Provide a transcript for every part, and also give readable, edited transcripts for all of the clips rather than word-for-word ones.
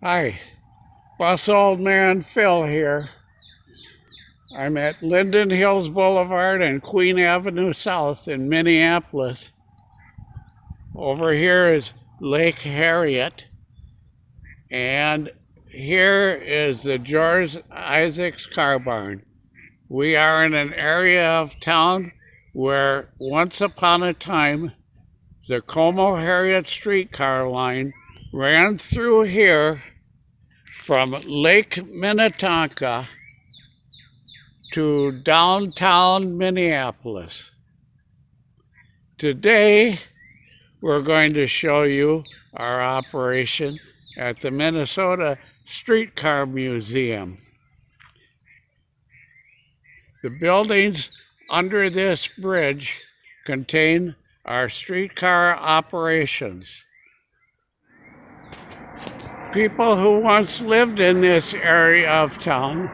Hi, Bus Old Man Phil here. I'm at Linden Hills Boulevard and Queen Avenue South in Minneapolis. Over here is Lake Harriet, and here is the George Isaac's car barn. We are in an area of town where once upon a time the Como Harriet streetcar line ran through here from Lake Minnetonka to downtown Minneapolis. Today, we're going to show you our operation at the Minnesota Streetcar Museum. The buildings under this bridge contain our streetcar operations. People who once lived in this area of town,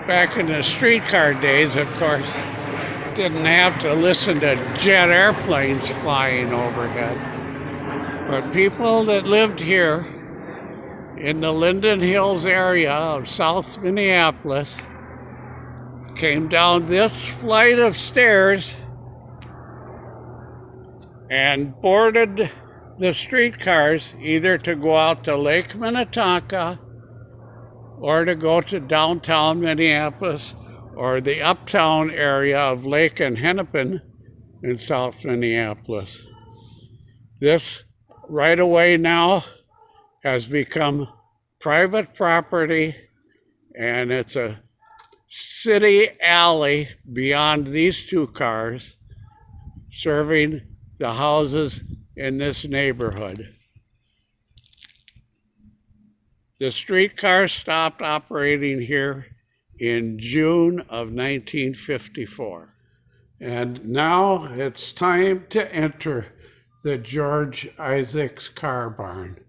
back in the streetcar days, of course, didn't have to listen to jet airplanes flying overhead. But people that lived here in the Linden Hills area of South Minneapolis came down this flight of stairs and boarded the streetcars either to go out to Lake Minnetonka or to go to downtown Minneapolis or the uptown area of Lake and Hennepin in South Minneapolis. This right-of-way now has become private property, and it's a city alley beyond these two cars, serving the houses in this neighborhood. The streetcar stopped operating here in June of 1954. And now it's time to enter the George Isaac's car barn.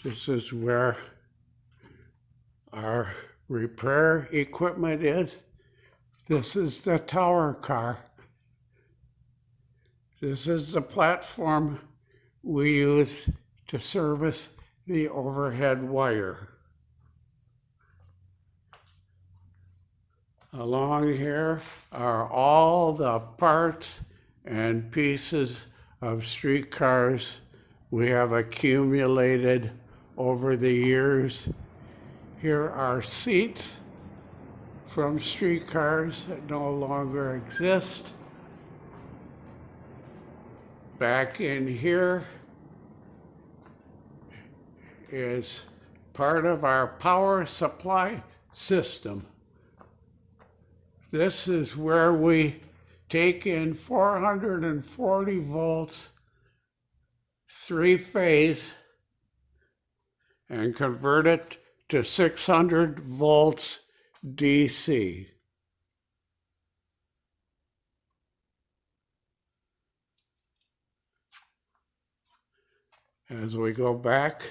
This is where our repair equipment is. This is the tower car. This is the platform we use to service the overhead wire. Along here are all the parts and pieces of streetcars we have accumulated over the years. Here are seats from streetcars that no longer exist. Back in here is part of our power supply system. This is where we take in 440 volts, three-phase, and convert it to 600 volts DC. As we go back,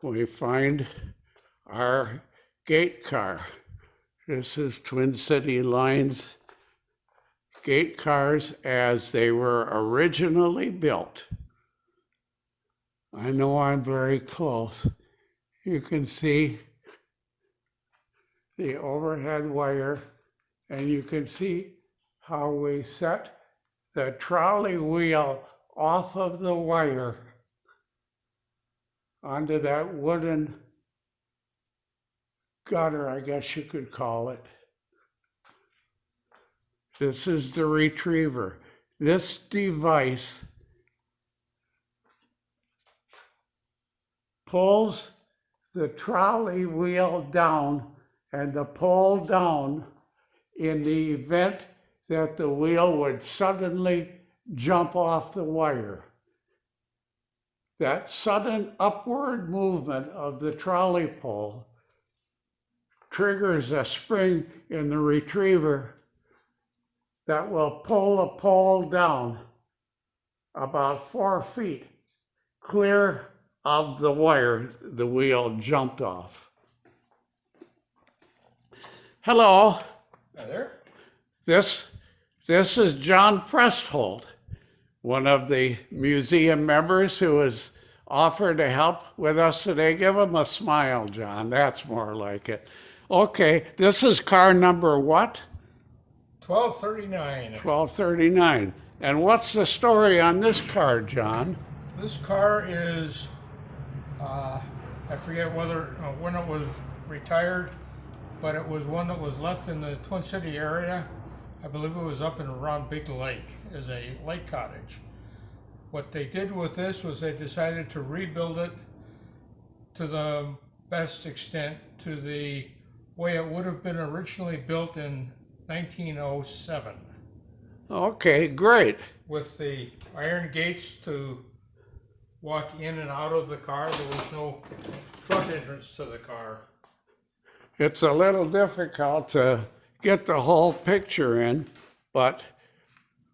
we find our gate car. This is Twin City Line's gate cars as they were originally built. I know I'm very close. You can see the overhead wire, and you can see how we set the trolley wheel off of the wire onto that wooden gutter, I guess you could call it. This is the retriever. This device pulls the trolley wheel down and the pole down in the event that the wheel would suddenly jump off the wire. That sudden upward movement of the trolley pole triggers a spring in the retriever that will pull the pole down about 4 feet clear of the wire the wheel jumped off. Hello. Hi there. This is John Prestholt. one of the museum members who has offered to help with us today. Give him a smile, John. That's more like it. Okay, this is car number what? 1239. 1239. And what's the story on this car, John? This car is, I forget whether when it was retired, but it was one that was left in the Twin City area. I believe it was up and around Big Lake as a lake cottage. What they did with this was they decided to rebuild it to the best extent to the way it would have been originally built in 1907. Okay, great. With the iron gates to walk in and out of the car. There was no front entrance to the car. It's a little difficult to get the whole picture in, but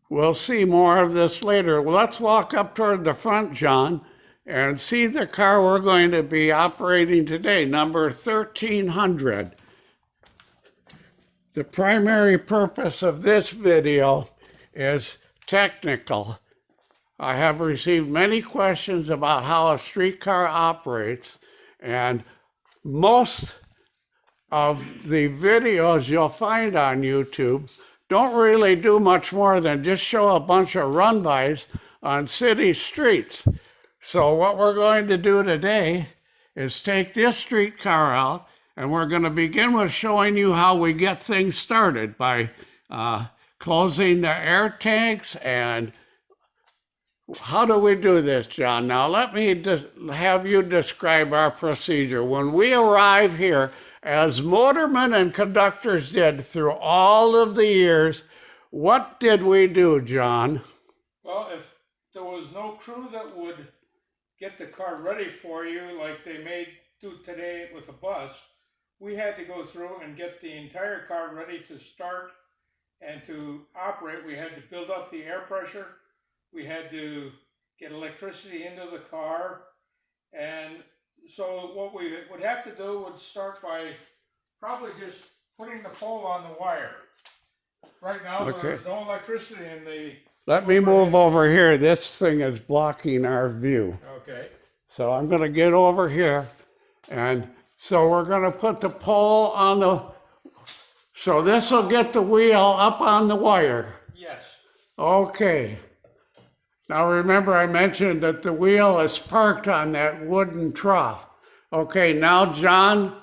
we'll see more of this later. Let's walk up toward the front, John, and see the car we're going to be operating today, number 1300. The primary purpose of this video is technical. I have received many questions about how a streetcar operates, and most of the videos you'll find on YouTube don't really do much more than just show a bunch of run-bys on city streets. So what we're going to do today is take this streetcar out, and we're going to begin with showing you how we get things started by closing the air tanks. And how do we do this, John? Now let me have you describe our procedure. When we arrive here, as motormen and conductors did through all of the years, what did we do, John? Well, if there was no crew that would get the car ready for you like they may do today with a bus, we had to go through and get the entire car ready to start and to operate. We had to build up the air pressure. We had to get electricity into the car. And so what we would have to do would start by probably just putting the pole on the wire. Right now, Okay. there's no electricity in the... Let me move over here. This thing is blocking our view. Okay. So I'm going to get over here. And so we're going to put the pole on the... So this will get the wheel up on the wire. Yes. Okay. Now remember I mentioned that the wheel is parked on that wooden trough. Okay, now John,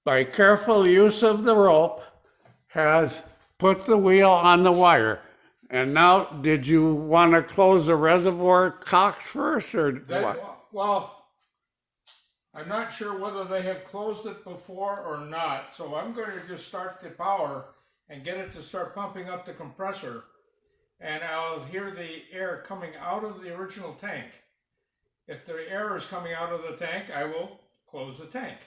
by careful use of the rope, has put the wheel on the wire. And now, did you want to close the reservoir cocks first, or what? Well, I'm not sure whether they have closed it before or not, so I'm going to just start the power and get it to start pumping up the compressor, and I'll hear the air coming out of the original tank. If the air is coming out of the tank, I will close the tank.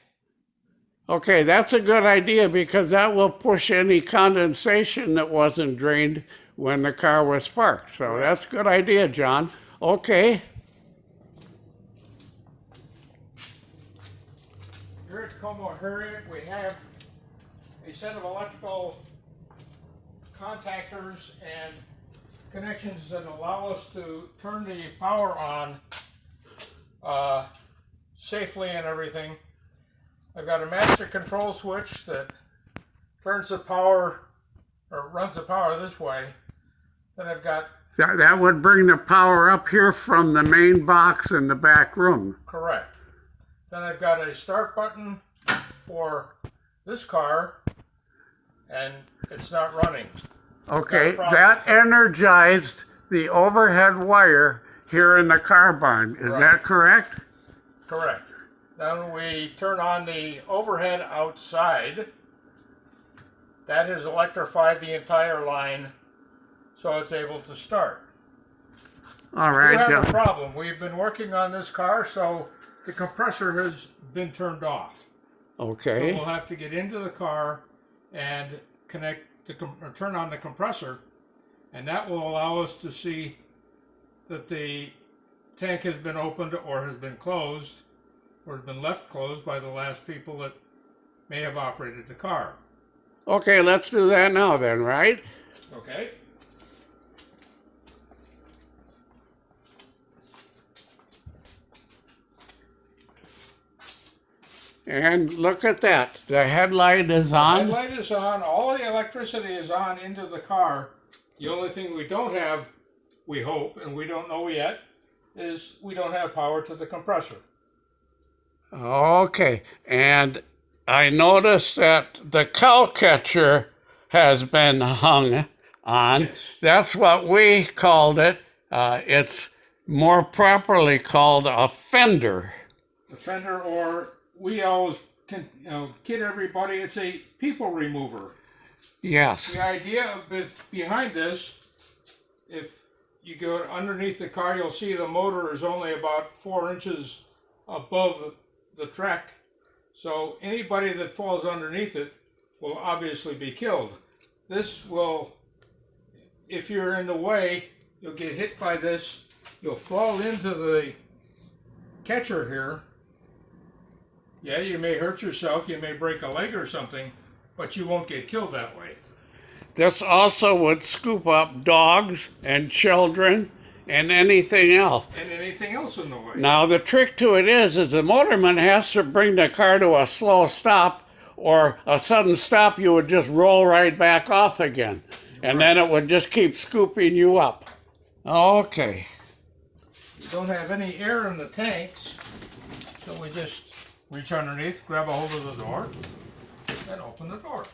Okay, that's a good idea, because that will push any condensation that wasn't drained when the car was parked. So that's a good idea, John. Okay. Here at Como Harriet, we have a set of electrical contactors and connections that allow us to turn the power on safely and everything. I've got a master control switch that turns the power, or runs the power this way. Then I've got... That would bring the power up here from the main box in the back room. Correct. Then I've got a start button for this car, and it's not running. Okay, that energized the overhead wire here in the car barn. Is that correct? Correct. Then we turn on the overhead outside. That has electrified the entire line, so it's able to start. All right, We have John. a problem. We've been working on this car, so the compressor has been turned off. Okay. So we'll have to get into the car and connect or turn on the compressor, and that will allow us to see that the tank has been opened or has been closed, or has been left closed by the last people that may have operated the car. Okay, let's do that now then, right? Okay. And look at that. The headlight is The on. headlight is on. All the electricity is on into the car. The only thing we don't have, we hope, and we don't know yet, is we don't have power to the compressor. Okay. And I noticed that the cow catcher has been hung on. Yes. That's what we called it. It's more properly called a fender. The fender, or we always kid everybody, it's a people remover. Yes. The idea behind this, if you go underneath the car, you'll see the motor is only about 4 inches above the track. So anybody that falls underneath it will obviously be killed. This will, if you're in the way, you'll get hit by this. You'll fall into the catcher here. Yeah, you may hurt yourself, you may break a leg or something, but you won't get killed that way. This also would scoop up dogs and children and anything else. And anything else in the way. Now, the trick to it is the motorman has to bring the car to a slow stop, or a sudden stop, you would just roll right back off again. And then it would just keep scooping you up. Okay. We don't have any air in the tanks, so we just reach underneath, grab a hold of the door, and open the door.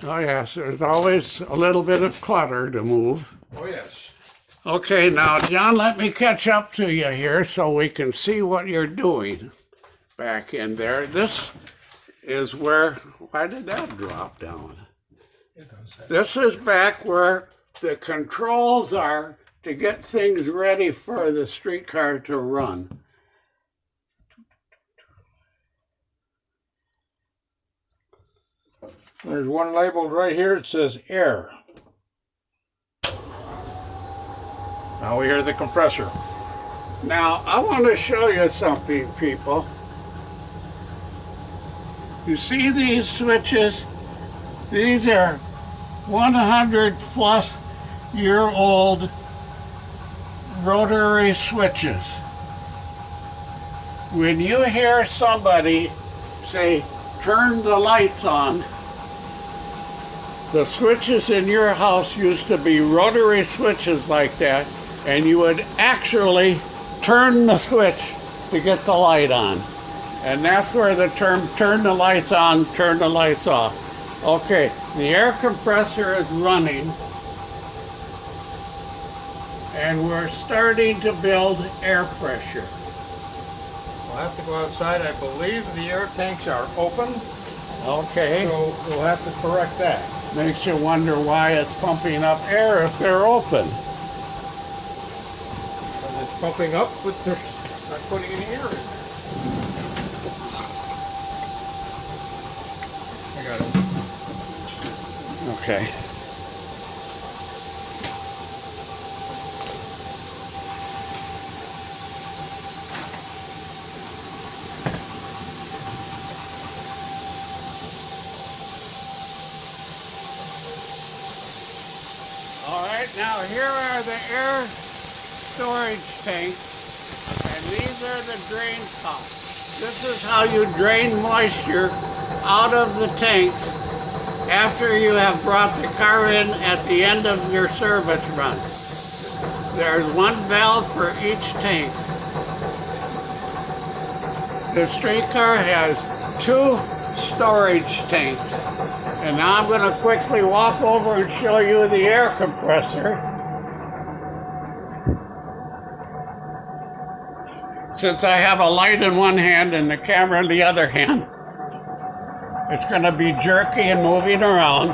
Oh, yes, there's always a little bit of clutter to move. Oh, yes. Okay, now, John, let me catch up to you here so we can see what you're doing back in there. This is where, why did that drop down? It does that. This is back where the controls are to get things ready for the streetcar to run. There's one labeled right here. It says air. Now we hear the compressor. Now, I want to show you something, people. You see these switches? These are 100-plus-year-old rotary switches. When you hear somebody say, turn the lights on, the switches in your house used to be rotary switches like that, and you would actually turn the switch to get the light on. And that's where the term turn the lights on, turn the lights off. Okay, the air compressor is running, and we're starting to build air pressure. We'll have to go outside. I believe the air tanks are open, Okay, so we'll have to correct that. makes you wonder why it's pumping up air if they're open. And it's pumping up, but they're not putting any air in there. I got it. Okay. All right, now here are the air storage tanks, and these are the drain pumps. This is how you drain moisture out of the tanks after you have brought the car in at the end of your service run. There's one valve for each tank. The streetcar has 2 storage tanks. And now I'm going to quickly walk over and show you the air compressor. Since I have a light in one hand and the camera in the other hand, it's going to be jerky and moving around.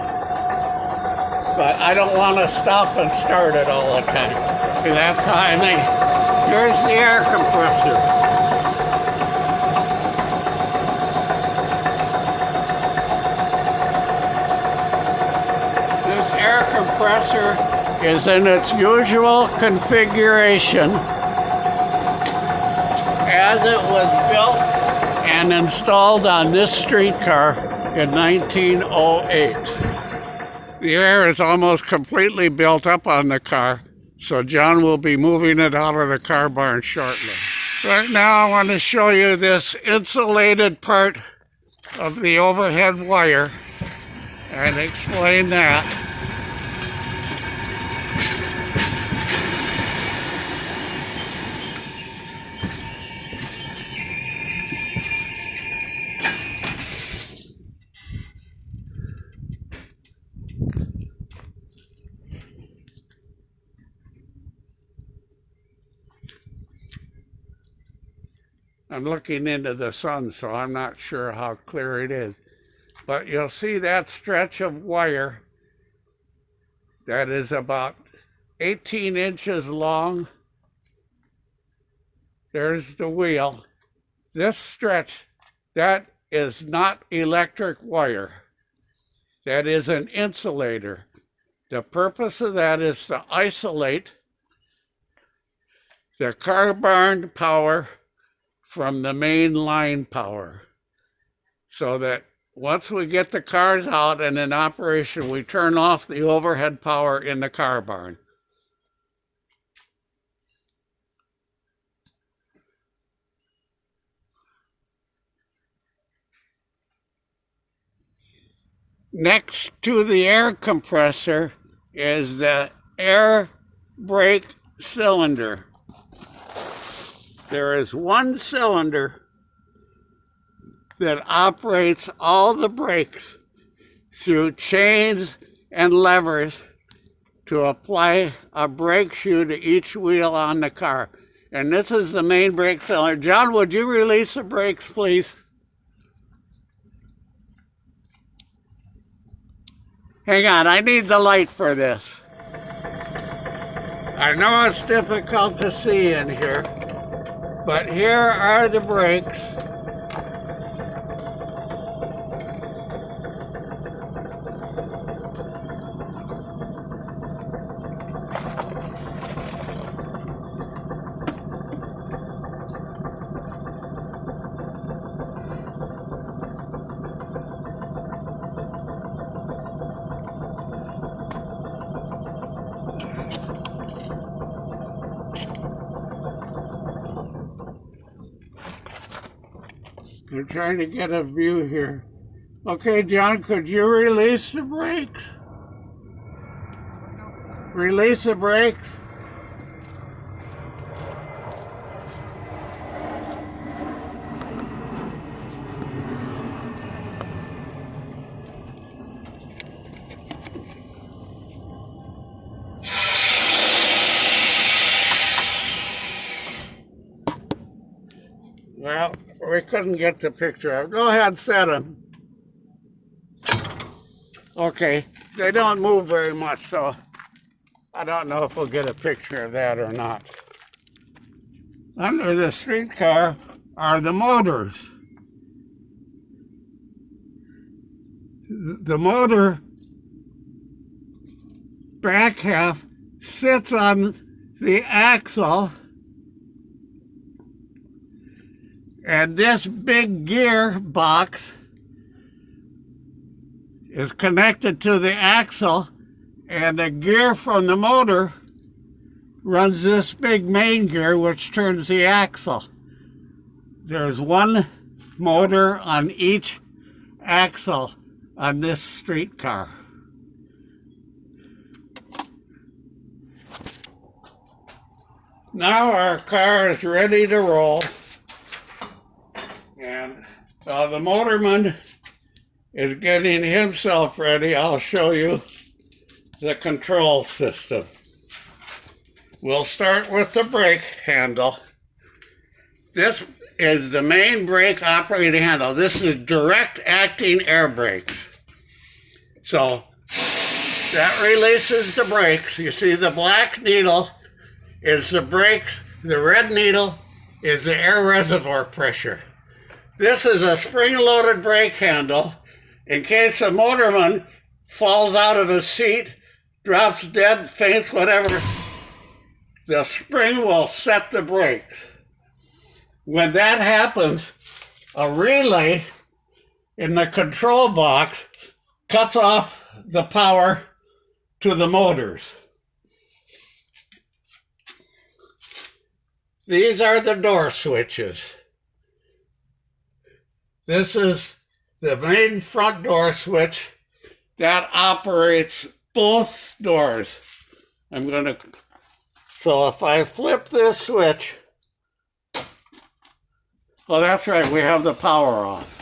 But I don't want to stop and start it all the time. See, that's how I think. Here's the air compressor. This air compressor is in its usual configuration as it was built and installed on this streetcar in 1908. The air is almost completely built up on the car, So John will be moving it out of the car barn shortly. Right now I want to show you this insulated part of the overhead wire and explain that. I'm looking into the sun, so I'm not sure how clear it is. But you'll see that stretch of wire that is about 18 inches long. There's the wheel. This stretch, that is not electric wire. That is an insulator. The purpose of that is to isolate the car barn power from the main line power, so that once we get the cars out and in operation, we turn off the overhead power in the car barn. Next to the air compressor is the air brake cylinder. There is one cylinder that operates all the brakes through chains and levers to apply a brake shoe to each wheel on the car. And this is the main brake cylinder. John, would you release the brakes, please? Hang on, I need the light for this. I know it's difficult to see in here, but here are the brakes. I'm trying to get a view here. Okay, John, could you release the brakes? Release the brakes. Well, we couldn't get the picture of. Go ahead, set them. Okay, they don't move very much, so I don't know if we'll get a picture of that or not. Under the streetcar are the motors. The motor back half sits on the axle, and this big gear box is connected to the axle, and the gear from the motor runs this big main gear which turns the axle. There's one motor on each axle on this streetcar. Now our car is ready to roll. And the motorman is getting himself ready. I'll show you the control system. We'll start with the brake handle. This is the main brake operating handle. This is direct acting air brakes. So that releases the brakes. You see the black needle is the brakes. The red needle is the air reservoir pressure. This is a spring-loaded brake handle in case the motorman falls out of his seat, drops dead, faints, whatever. The spring will set the brakes. When that happens, a relay in the control box cuts off the power to the motors. These are the door switches. This is the main front door switch that operates both doors. So if I flip this switch, well, that's right, we have the power off.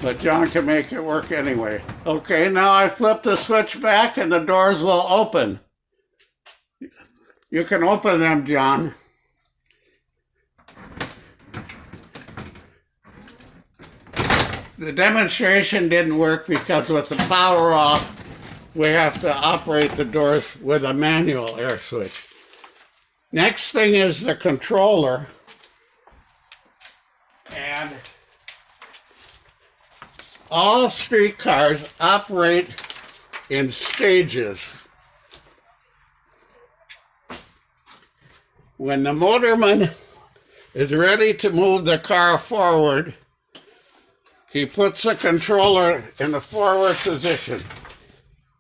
But John can make it work anyway. Okay, now I flip the switch back and the doors will open. You can open them, John. The demonstration didn't work because with the power off, we have to operate the doors with a manual air switch. Next thing is the controller. And all streetcars operate in stages. When the motorman is ready to move the car forward, he puts the controller in the forward position.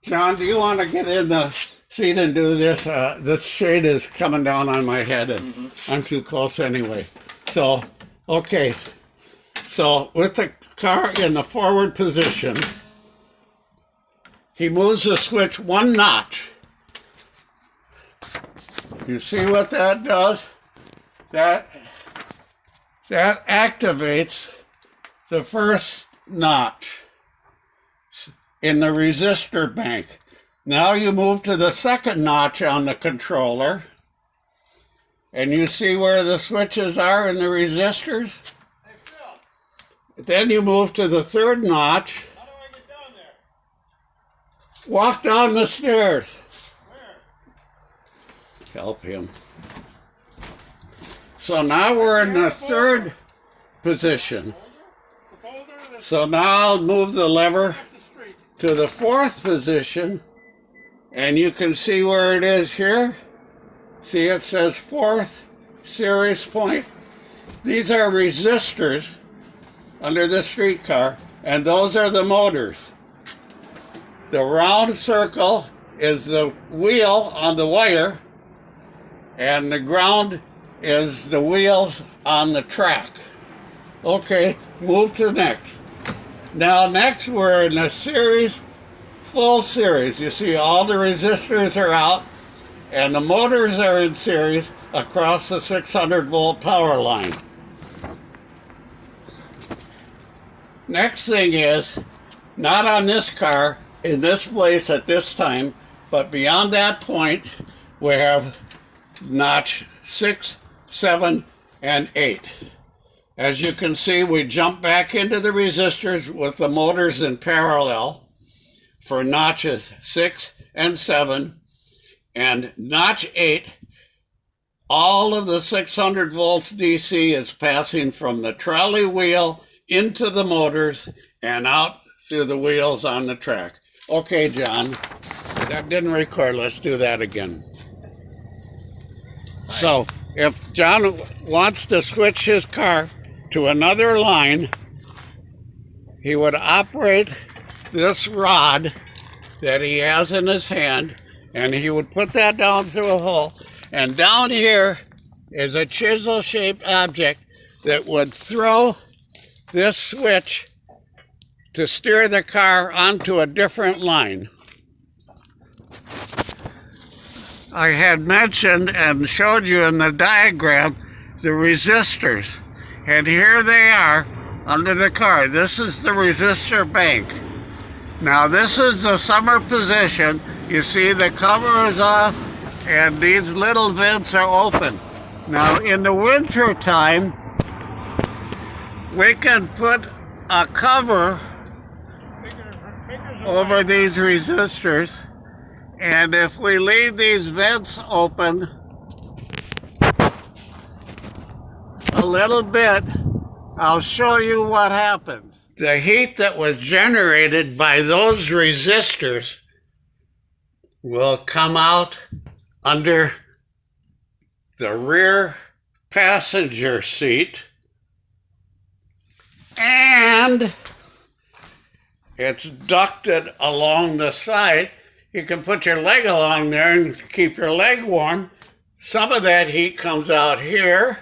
John, do you want to get in the seat and do this? This shade is coming down on my head and I'm too close anyway. So, okay. So with the car in the forward position, he moves the switch one notch. You see what that does? That activates the first notch in the resistor bank. Now you move to the second notch on the controller, and you see where the switches are in the resistors? Then you move to the third notch. How do I get down there? Walk down the stairs. Where? Help him. So now we're in the third position. So now I'll move the lever to the fourth position, and you can see where it is here. See, it says fourth series point. These are resistors under the streetcar, and those are the motors. The round circle is the wheel on the wire, and the ground is the wheels on the track. Okay, move to the next. Now next we're in a series, full series. You see all the resistors are out and the motors are in series across the 600 volt power line. Next thing is, not on this car, in this place at this time, but beyond that point, we have notch 6, 7, and 8. As you can see, we jump back into the resistors with the motors in parallel for notches 6 and 7, and notch 8, all of the 600 volts DC is passing from the trolley wheel into the motors and out through the wheels on the track. Okay, John, that didn't record. Let's do that again. So, if John wants to switch his car to another line, he would operate this rod that he has in his hand, and he would put that down through a hole, and down here is a chisel-shaped object that would throw this switch to steer the car onto a different line. I had mentioned and showed you in the diagram the resistors, and here they are under the car. This is the resistor bank. Now this is the summer position. You see the cover is off and these little vents are open. Now in the winter time, we can put a cover over these resistors, and if we leave these vents open a little bit, I'll show you what happens. The heat that was generated by those resistors will come out under the rear passenger seat, and it's ducted along the side. You can put your leg along there and keep your leg warm. some of that heat comes out here,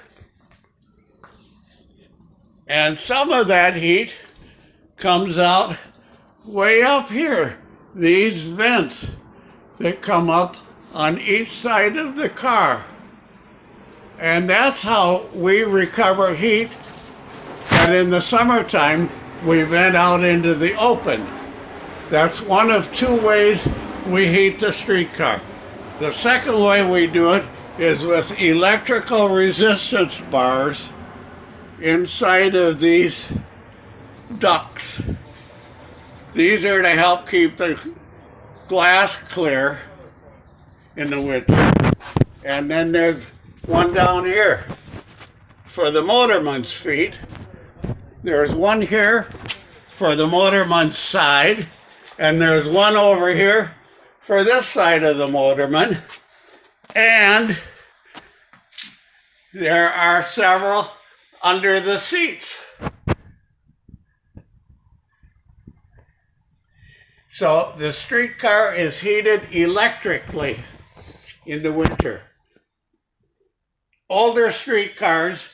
and some of that heat comes out way up here. These vents that come up on each side of the car. And that's how we recover heat. And in the summertime, we vent out into the open. That's one of two ways we heat the streetcar. The second way we do it is with electrical resistance bars inside of these ducts. These are to help keep the glass clear in the winter. And then there's one down here for the motorman's feet. There's one here for the motorman's side, and there's one over here for this side of the motorman. And there are several under the seats. So the streetcar is heated electrically in the winter. Older streetcars,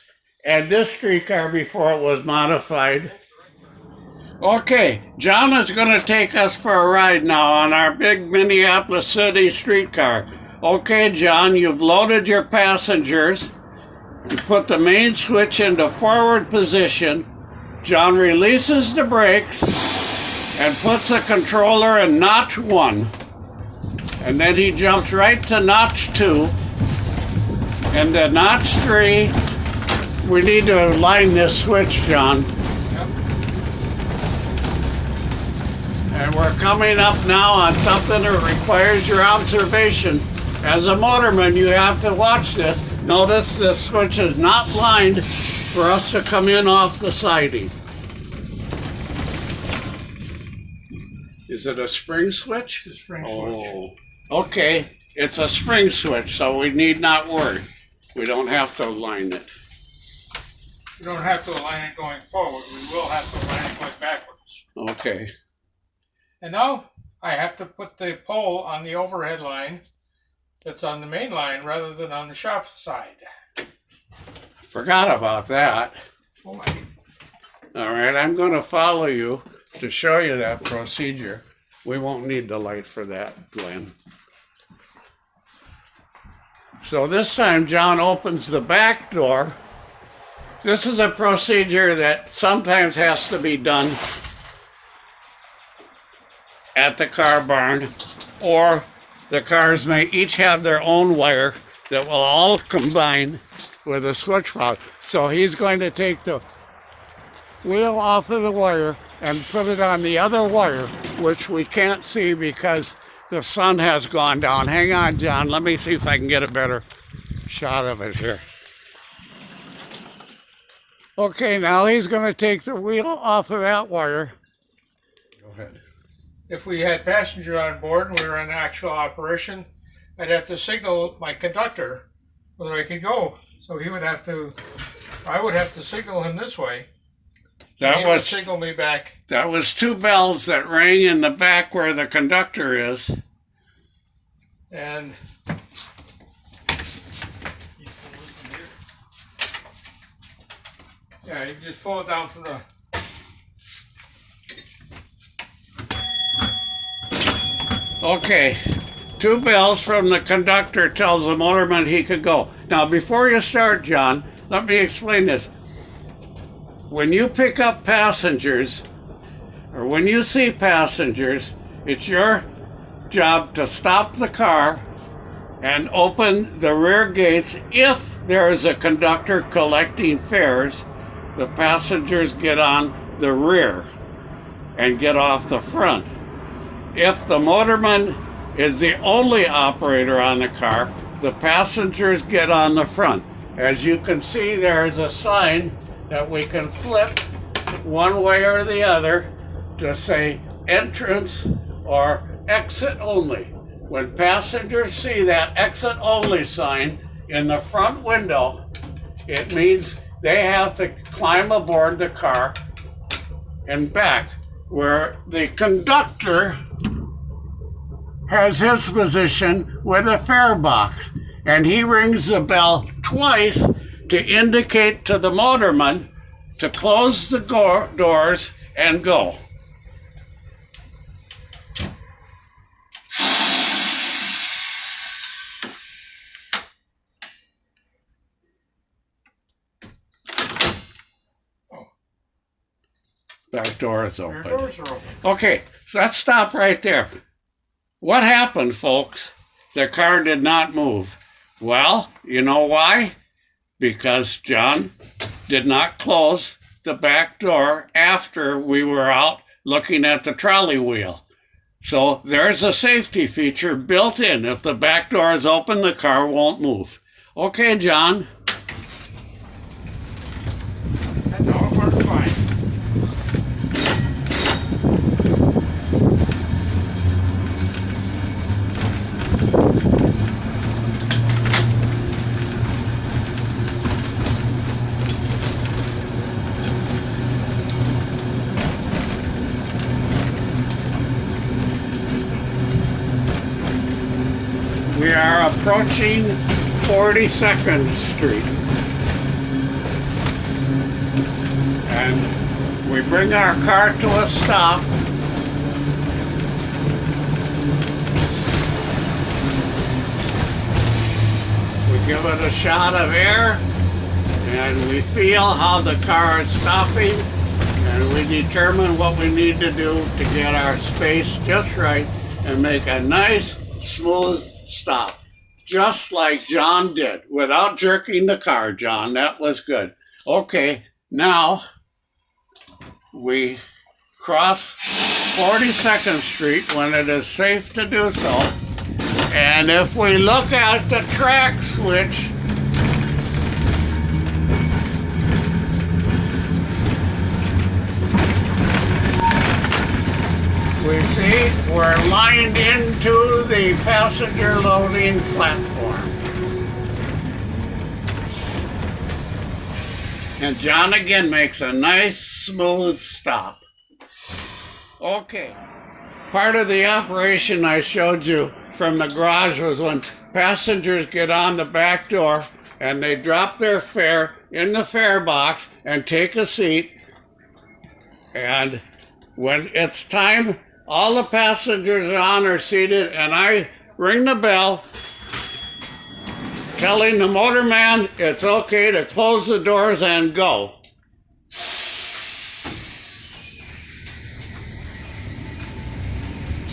and this streetcar before it was modified. Okay, John is going to take us for a ride now on our big Minneapolis City streetcar. Okay, John, you've loaded your passengers. You put the main switch into forward position. John releases the brakes and puts the controller in notch 1. And then he jumps right to notch 2. And then notch 3. We need to align this switch, John. Yep. And we're coming up now on something that requires your observation. As a motorman, you have to watch this. Notice this switch is not lined for us to come in off the siding. Is it a spring switch? It's a spring switch. Okay. It's a spring switch, so we need not worry. We don't have to align it. We don't have to align it going forward. We will have to align it going backwards. Okay. And now I have to put the pole on the overhead line that's on the main line rather than on the shop side. Forgot about that. Oh my. All right, I'm going to follow you to show you that procedure. We won't need the light for that, Glenn. So this time John opens the back door. This is a procedure that sometimes has to be done at the car barn, or the cars may each have their own wire that will all combine with a switch fob. So he's going to take the wheel off of the wire and put it on the other wire, which we can't see because the sun has gone down. Hang on, John. Let me see if I can get a better shot of it here. Okay, now he's going to take the wheel off of that wire. Go ahead. If we had passenger on board and we were in actual operation, I'd have to signal my conductor whether I could go. So he would have to, I would have to signal him this way. He would signal me back. That was 2 bells that rang in the back where the conductor is. And yeah, you just pull it down from the. Okay, 2 bells from the conductor tells the motorman he could go. Now, before you start, John, let me explain this. When you pick up passengers, or when you see passengers, it's your job to stop the car and open the rear gates. If there is a conductor collecting fares, the passengers get on the rear and get off the front. If the motorman is the only operator on the car, the passengers get on the front. As you can see, there is a sign that we can flip one way or the other to say entrance or exit only. When passengers see that exit only sign in the front window, it means they have to climb aboard the car and back, where the conductor has his position with a fare box. and he rings the bell twice to indicate to the motorman to close the doors and go. Back door is open. Doors are open. Okay, so let's stop right there. What happened, folks? The car did not move. Well, you know why? Because John did not close the back door after we were out looking at the trolley wheel. So there's a safety feature built in. If the back door is open, the car won't move. Okay, John. That all worked fine. We are approaching 42nd Street. And we bring our car to a stop. We give it a shot of air, and we feel how the car is stopping, and we determine what we need to do to get our space just right and make a nice, smooth stop, just like John did, without jerking the car, John. That was good. Okay, now we cross 42nd Street when it is safe to do so. And if we look at the track switch, we see we're lined into the passenger loading platform. And John again makes a nice, smooth stop. Okay. Part of the operation I showed you from the garage was when passengers get on the back door and they drop their fare in the fare box and take a seat. And when it's time, all the passengers are seated, and I ring the bell, telling the motorman it's okay to close the doors and go.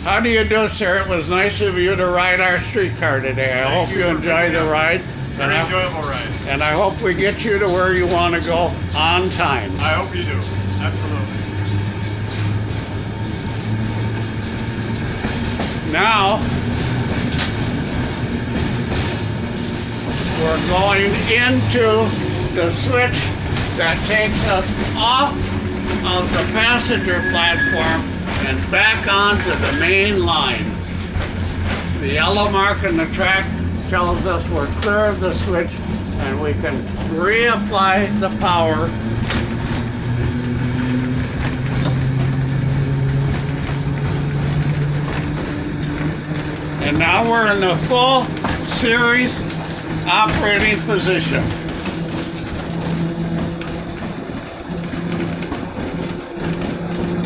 How do you do, sir? It was nice of you to ride our streetcar today. I hope you enjoy the ride. Very enjoyable ride. And I hope we get you to where you want to go on time. I hope you do. Absolutely. Now, we're going into the switch that takes us off of the passenger platform and back onto the main line. The yellow mark in the track tells us we're clear of the switch and we can reapply the power. And now we're in the full series operating position.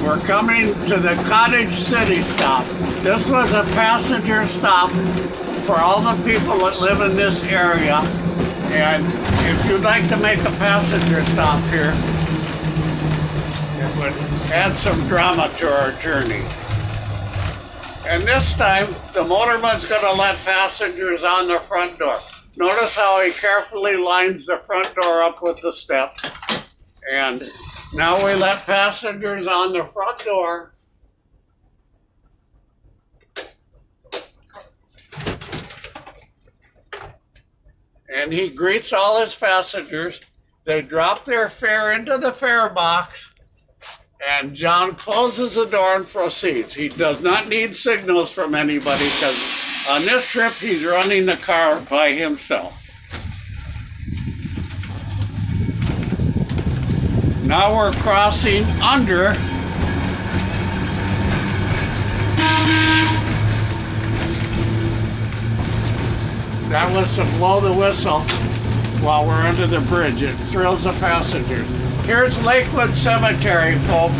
We're coming to the Cottage City stop. This was a passenger stop for all the people that live in this area. And if you'd like to make a passenger stop here, it would add some drama to our journey. And this time, the motorman's going to let passengers on the front door. Notice how he carefully lines the front door up with the step. And now we let passengers on the front door. And he greets all his passengers. They drop their fare into the fare box. And John closes the door and proceeds. He does not need signals from anybody because on this trip he's running the car by himself. Now we're crossing under That was to blow the whistle while we're under the bridge. It thrills the passengers. Here's Lakewood Cemetery, folks,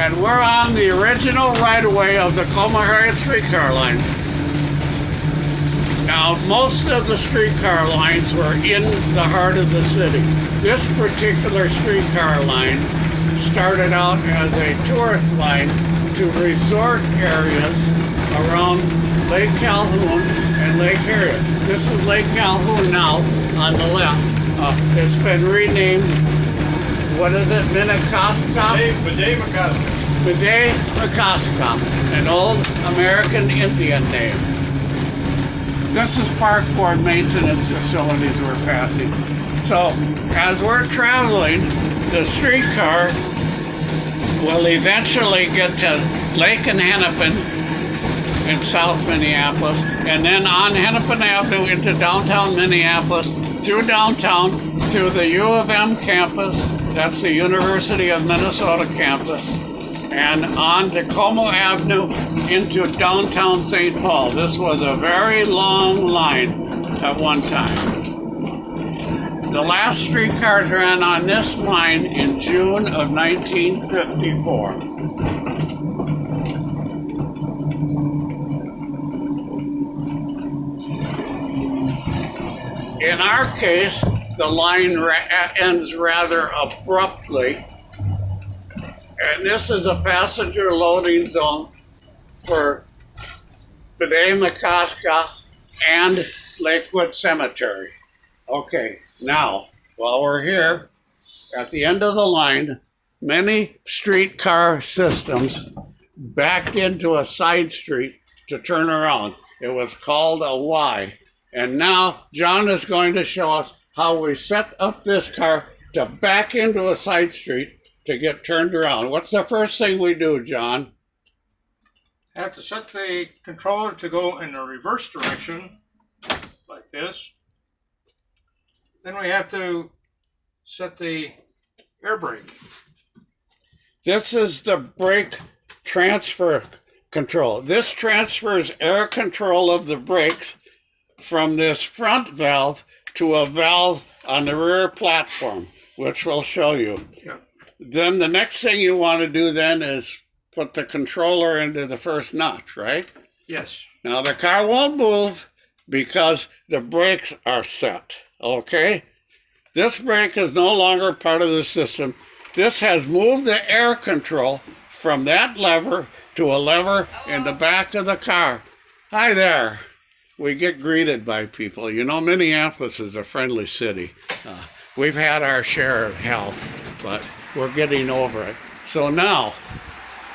and we're on the original right-of-way of the Harriet streetcar line. Now, most of the streetcar lines were in the heart of the city. This particular streetcar line started out as a tourist line to resort areas around Lake Calhoun and Lake Harriet. This is Lake Calhoun now on the left. It's been renamed, what is it, Minnecoska? Minnecoska, an old American Indian name. This is park board maintenance facilities we're passing. So as we're traveling, the streetcar will eventually get to Lake and Hennepin in South Minneapolis, and then on Hennepin Avenue into downtown Minneapolis, through downtown, through the U of M campus, that's the University of Minnesota campus, and on Tacoma Avenue into downtown St. Paul. This was a very long line at one time. The last streetcars ran on this line in June of 1954. In our case, the line ends rather abruptly, and this is a passenger loading zone for Minnecoska and Lakewood Cemetery. Okay, now, while we're here, at the end of the line, many streetcar systems backed into a side street to turn around. It was called a Y. And now John is going to show us how we set up this car to back into a side street to get turned around. What's the first thing we do, John? I have to set the controller to go in the reverse direction, like this. Then we have to set the air brake. This is the brake transfer control. This transfers air control of the brakes from this front valve to a valve on the rear platform, which we'll show you. Yeah. Then the next thing you want to do then is put the controller into the first notch, right? Yes. Now the car won't move because the brakes are set, okay? This brake is no longer part of the system. This has moved the air control from that lever to a lever in the back of the car. Hi there. We get greeted by people. You know, Minneapolis is a friendly city. We've had our share of hell, but we're getting over it. So now,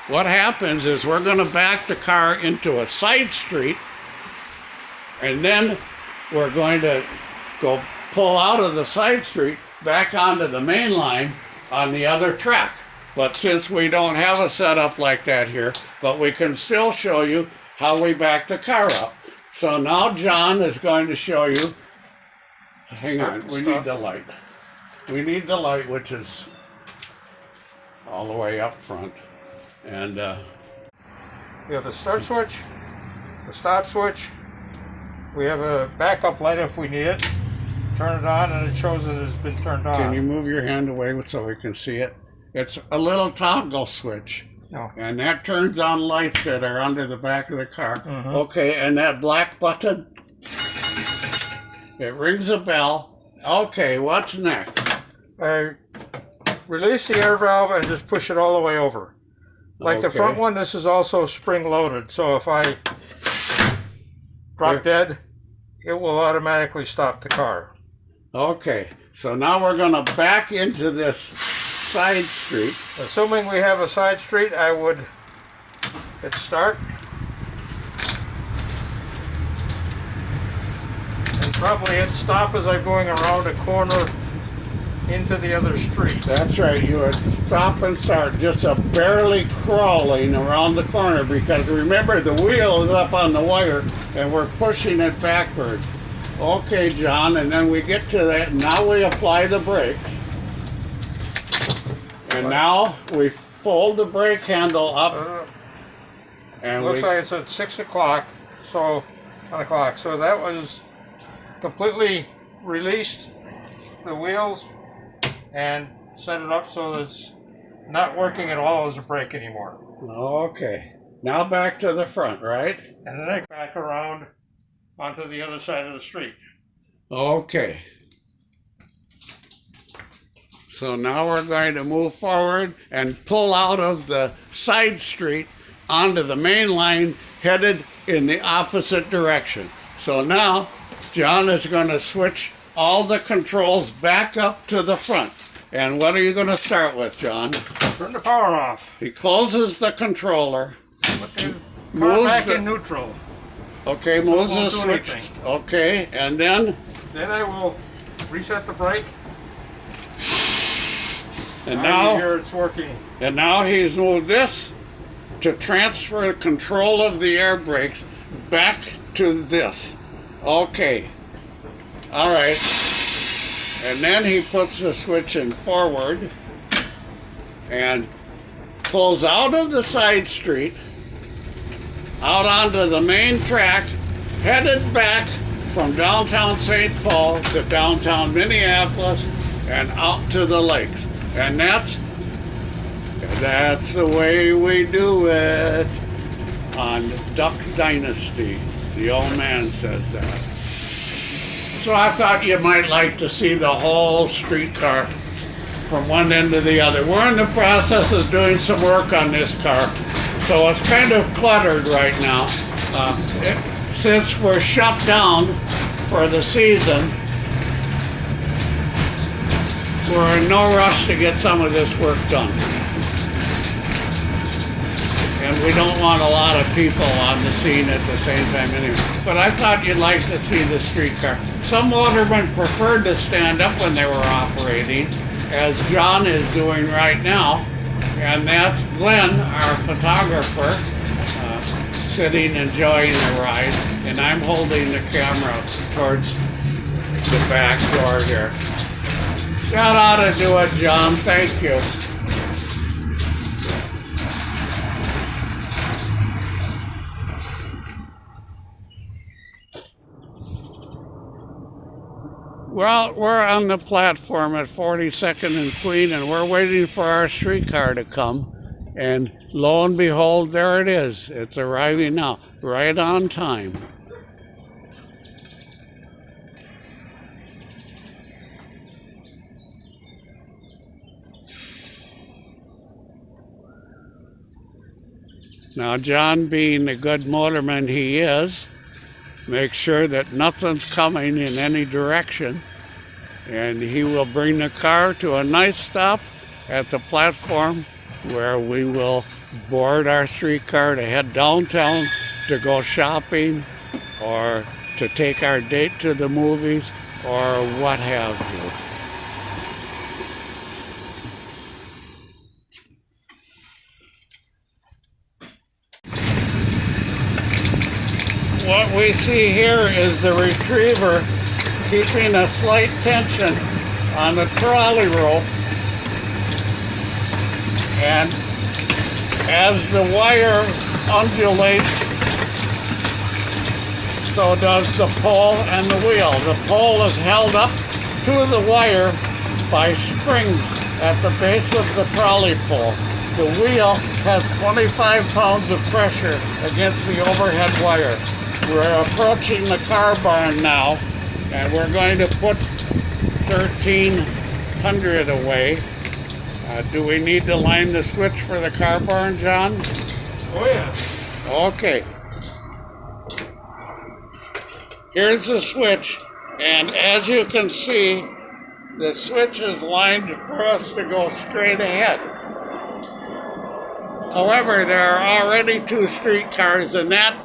what happens is we're going to back the car into a side street, and then we're going to go pull out of the side street back onto the main line on the other track. But since we don't have a setup like that here, but we can still show you how we back the car up. So now John is going to show you, hang on, we need the light. We need the light, which is all the way up front. And We have the start switch, the stop switch. We have a backup light if we need it. Turn it on and it shows that it's been turned on. can you move your hand away so we can see it? It's a little toggle switch. No. And that turns on lights that are under the back of the car. Okay, and that black button, it rings a bell. Okay, what's next? I release the air valve and just push it all the way over. Like the front one, this is also spring loaded. So if I drop dead, it will automatically stop the car. Okay, so now we're going to back into this side street. Assuming we have a side street, I would hit start. And probably hit stop as I'm going around a corner into the other street. That's right, you would stop and start, just barely crawling around the corner, because remember the wheel is up on the wire and we're pushing it backwards. Okay, John, and then we get to that, now we apply the brakes. And now we fold the brake handle up. And looks like it's at 6 o'clock, so on the clock. So that was completely released the wheels and set it up so that it's not working at all as a brake anymore. Okay. Now back to the front, right? And then I back around onto the other side of the street. Okay. So now we're going to move forward and pull out of the side street onto the main line headed in the opposite direction. So now John is going to switch all the controls back up to the front. And what are you going to start with, John? Turn the power off. He closes the controller. Put the car Moves back the- in neutral. Okay, moves the Won't do switch. anything. Okay, and then Then I will reset the brake. and Now you hear now it's working. and now he's moved this to transfer control of the air brakes back to this. Okay. All right. And then he puts the switch in forward and pulls out of the side street, out onto the main track, headed back from downtown St. Paul to downtown Minneapolis and out to the lakes. And that's the way we do it on Duck Dynasty. The old man says that. So I thought you might like to see the whole streetcar from one end to the other. We're in the process of doing some work on this car, so it's kind of cluttered right now. Since we're shut down for the season, we're in no rush to get some of this work done. And we don't want a lot of people on the scene at the same time anyway. But I thought you'd like to see the streetcar. Some motormen preferred to stand up when they were operating, as John is doing right now. And that's Glenn, our photographer, sitting enjoying the ride. And I'm holding the camera towards the back door here. That ought to do it, John. Thank you. Well, we're on the platform at 42nd and Queen, and we're waiting for our streetcar to come. And lo and behold, there it is. It's arriving now, right on time. Now, John, being the good motorman he is, makes sure that nothing's coming in any direction, and he will bring the car to a nice stop at the platform where we will board our streetcar to head downtown to go shopping or to take our date to the movies or what have you. What we see here is the retriever keeping a slight tension on the trolley rope, and as the wire undulates, so does the pole and the wheel. The pole is held up to the wire by springs at the base of the trolley pole. The wheel has 25 pounds of pressure against the overhead wire. We're approaching the car barn now, and we're going to put 1300 away. Do we need to line the switch for the car barn, John? Oh yeah. Okay. Here's the switch, and as you can see, the switch is lined for us to go straight ahead. However, there are already two streetcars in that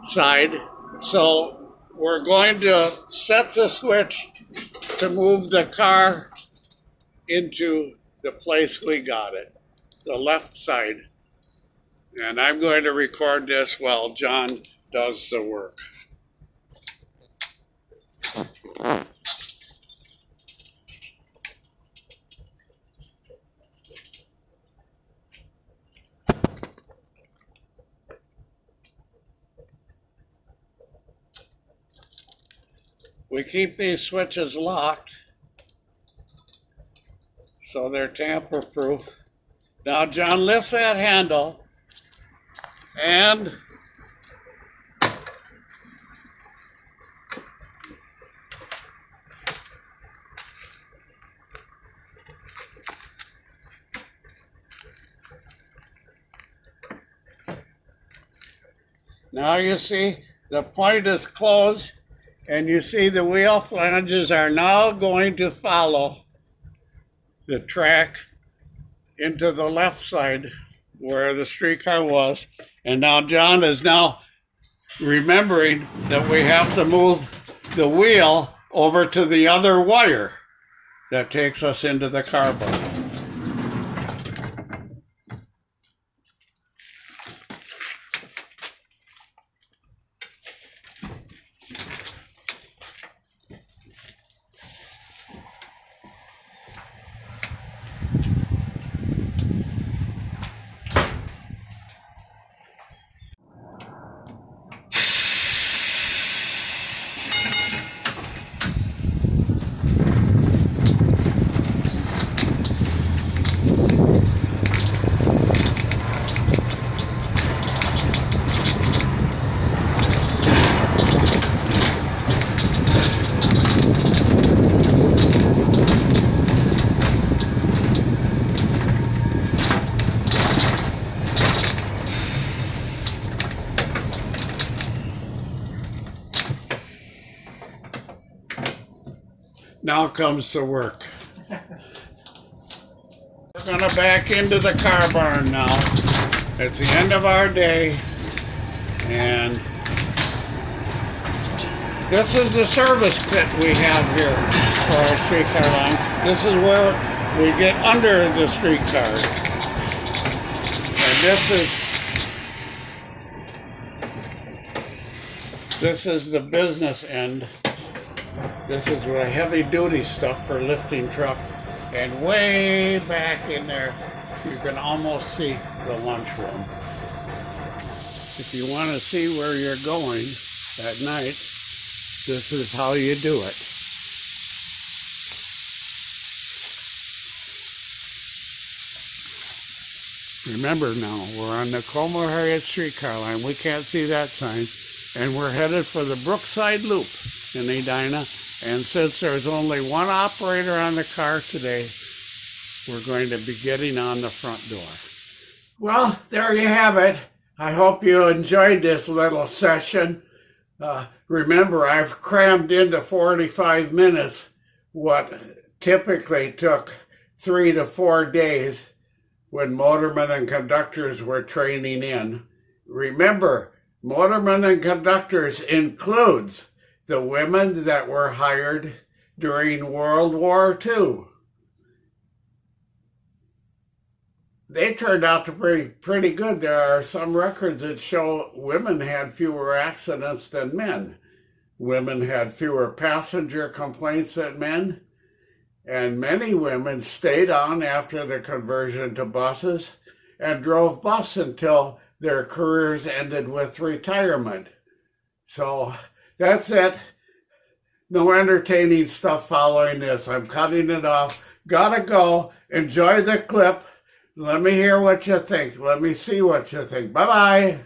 side, so we're going to set the switch to move the car into the place we got it, the left side. And I'm going to record this while John does the work. We keep these switches locked so they're tamper-proof. Now, John lifts that handle and now you see the point is closed, and you see the wheel flanges are now going to follow the track into the left side where the streetcar was. And now John is now remembering that we have to move the wheel over to the other wire that takes us into the car barn. Now comes the work. We're gonna back into the car barn now. It's the end of our day, and this is the service pit we have here for our streetcar line. This is where we get under the streetcars. And this is the business end. This is the heavy duty stuff for lifting trucks. And way back in there, you can almost see the lunchroom. If you want to see where you're going at night, this is how you do it. Remember now, we're on the Harriet streetcar line. We can't see that sign. And we're headed for the Brookside Loop in Edina. And since there's only one operator on the car today, we're going to be getting on the front door. Well, there you have it. I hope you enjoyed this little session. Remember, I've crammed into 45 minutes what typically took 3 to 4 days when motormen and conductors were training in. Remember, motormen and conductors includes the women that were hired during World War II. They turned out to be pretty good. There are some records that show women had fewer accidents than men. Women had fewer passenger complaints than men. And many women stayed on after the conversion to buses and drove bus until their careers ended with retirement. So that's it. No entertaining stuff following this. I'm cutting it off. Gotta go. Enjoy the clip. Let me hear what you think. Let me see what you think. Bye-bye.